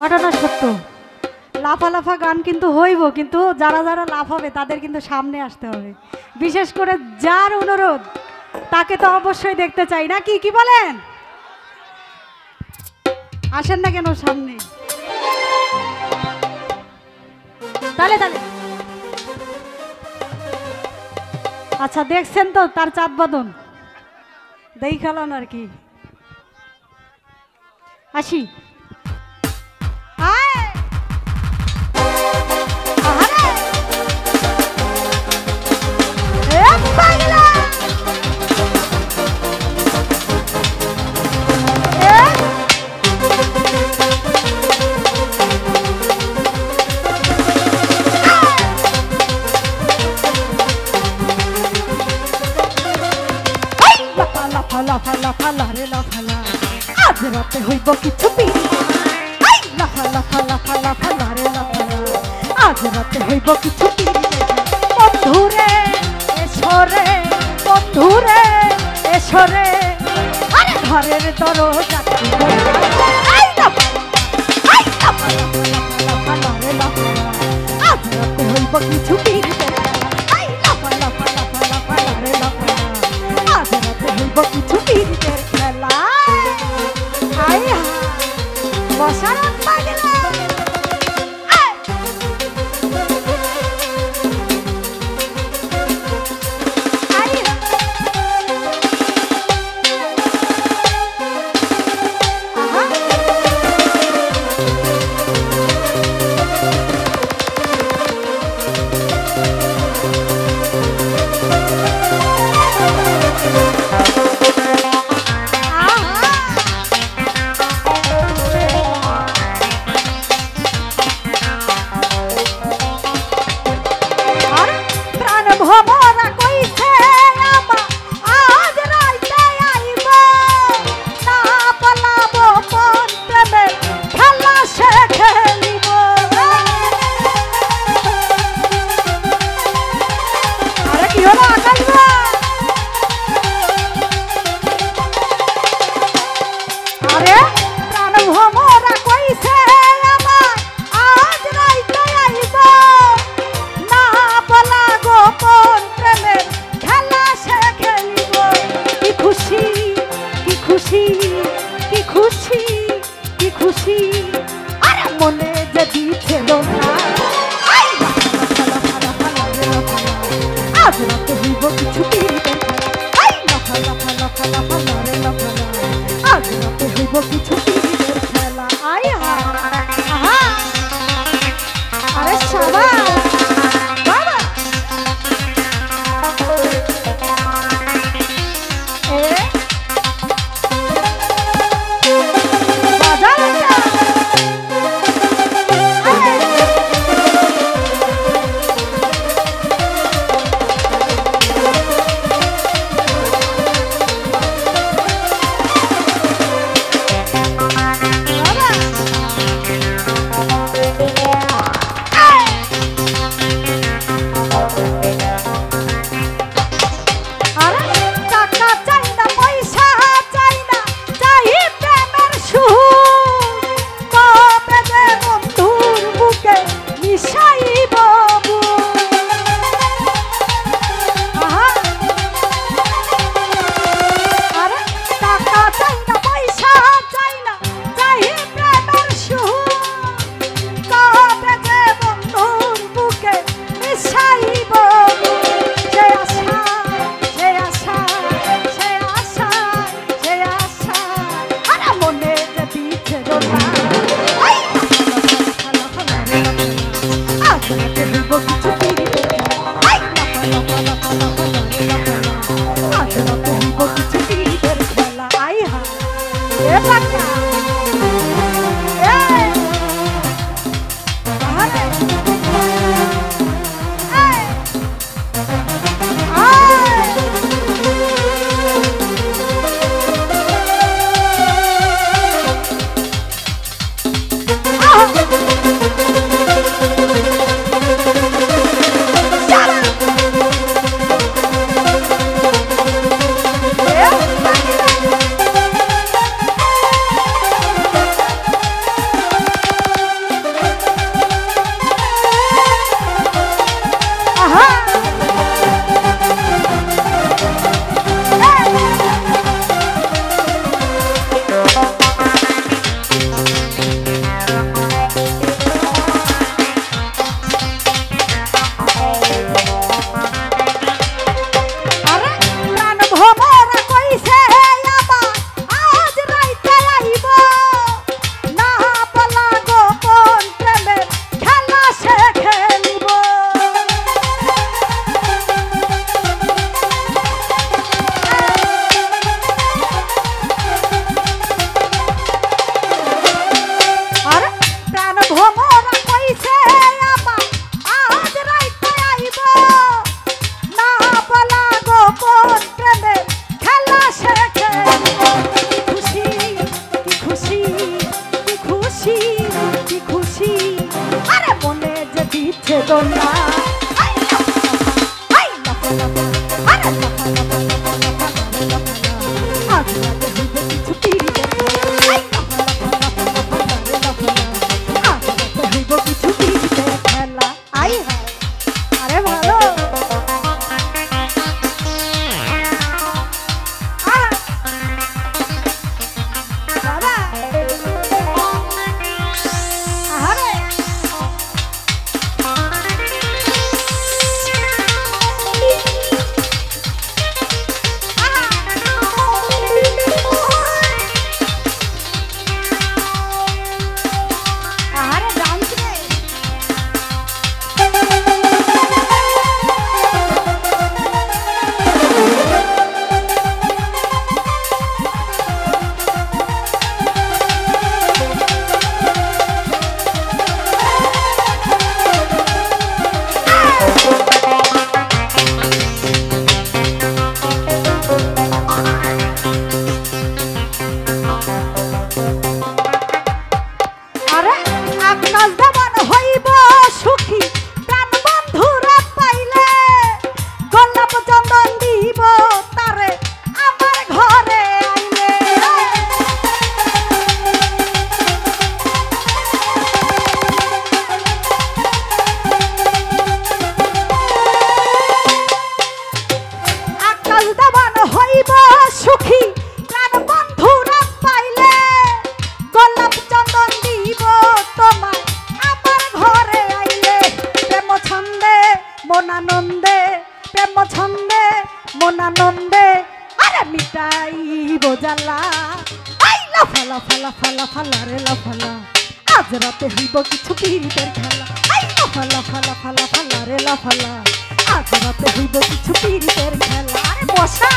ঘটনা সত্য। লাফালাফা গান কিন্তু হইব, কিন্তু যারা যারা লাফাবে তাদের কিন্তু সামনে আসতে হবে। বিশেষ করে যার অনুরোধ তাকে তো অবশ্যই দেখতে চাই, না কি কি বলেন? আসেন না কেন সামনে? তাহলে তাহলে আচ্ছা, দেখছেন তো তার চাঁদ বদন দেখালাম আর কি। আসি আজ রাতে হইব কিছু পিড়ি, লাফা লাফা লাফা লাফা লারে লাফা, আজ রাতে হইব কিছু পিড়ি। বন্ধুরে এসরে, বন্ধুরে এসরে, আরে ঘরের দরজা আজ রাতে হইব কিছু পিড়ি, লাফা লাফা লাফা লাফা লারে লাফা, আজ রাতে হইব কিছু পিড়িদের খেলা। বসার মনে যে দিছিল না, আজ রাতে হইব কিছু পিড়িদের খেলা, লাফা লাফা লাফা লাফা লারে লাফা, আজ রাতে হইব কিছু পিড়িদের খেলা। আরে সাবাস বাবা, ভোমরা কইছে আমার আজ রাইতে আইব না বলা গোপন প্রেমে খেলা শেখে খুশি কি খুশি কি খুশি কি খুশি আরে মনে যে দিচ্ছে দোলা মনানন্দে প্রেম ছন্দে মনানন্দে আরে মিটাই বোঝালা আই লাফা লাফা লাফা লাফা লারে লাফা লা আজ রাতে হইব কিছু পীড়িতের খেলা আই লাফা লাফা লাফা লাফা লারে লাফা লা আজ রাতে হইব কিছু পীড়িতের খেলা আরে বসা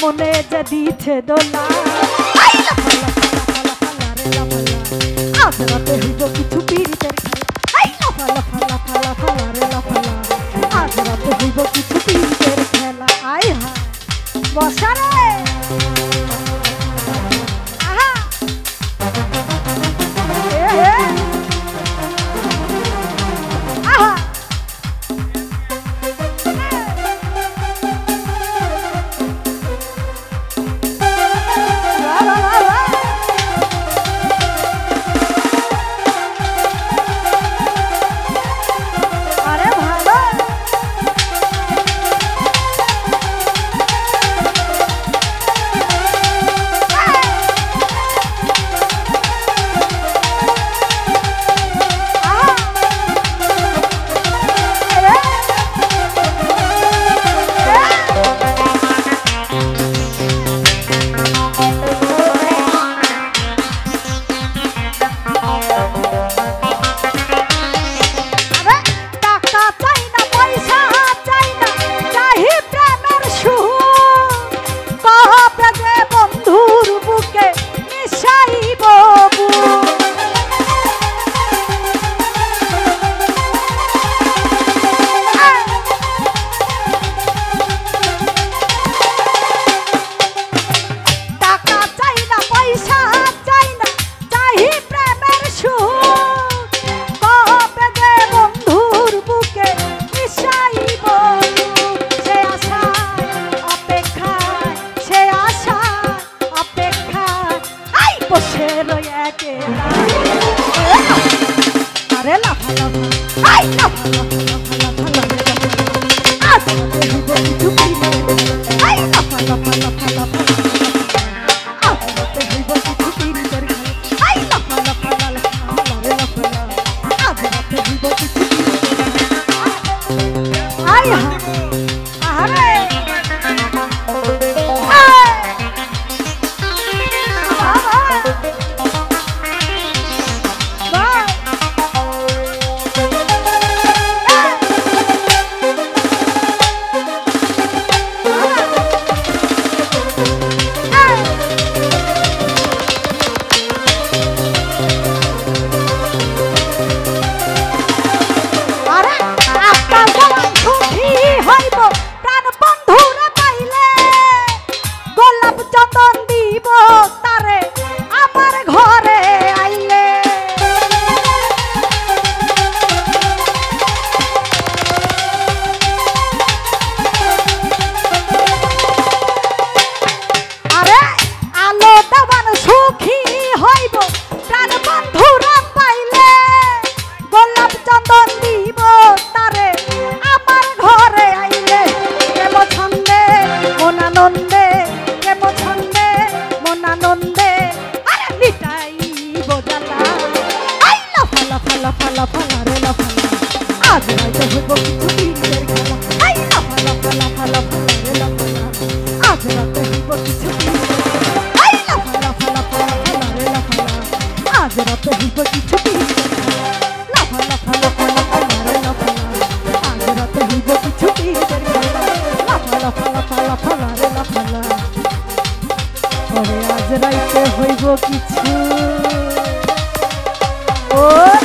মনে যে দিচ্ছে দোলা আজ রাতে হইব কিছু পীড়িতের খেলা আজ রাতে হইব কিছু পীড়িতের খেলা আই হায় বসা রে রে লাফা লাফা আই লাফা লাফা লাফা লাফা রে লাফা আজ রাতে হইব কিছু পিরিতের খেলা আই লাফা লাফা লাফা লাফা আজ রাতে হইব কিছু পিরিতের খেলা আই লাফা লাফা লাফা রে লাফা আজ রাতে হইব কিছু পিরিতের খেলা আই আরে আজ রাতে হইব কিছু পিরিতের খেলা আই লাফা লাফা লাফা লাফা রে লাফা আজ রাতে হইব কিছু পিরিতের খেলা আই লাফা লাফা লাফা লাফা রে লাফা আজ রাতে হইব কিছু পিরিতের খেলা লাফা লাফা লাফা লাফা রে লাফা আজ রাতে হইব কিছু পিরিতের খেলা লাফা লাফা লাফা লাফা রে লাফা ওরে আজ রাতে হইব কিছু ও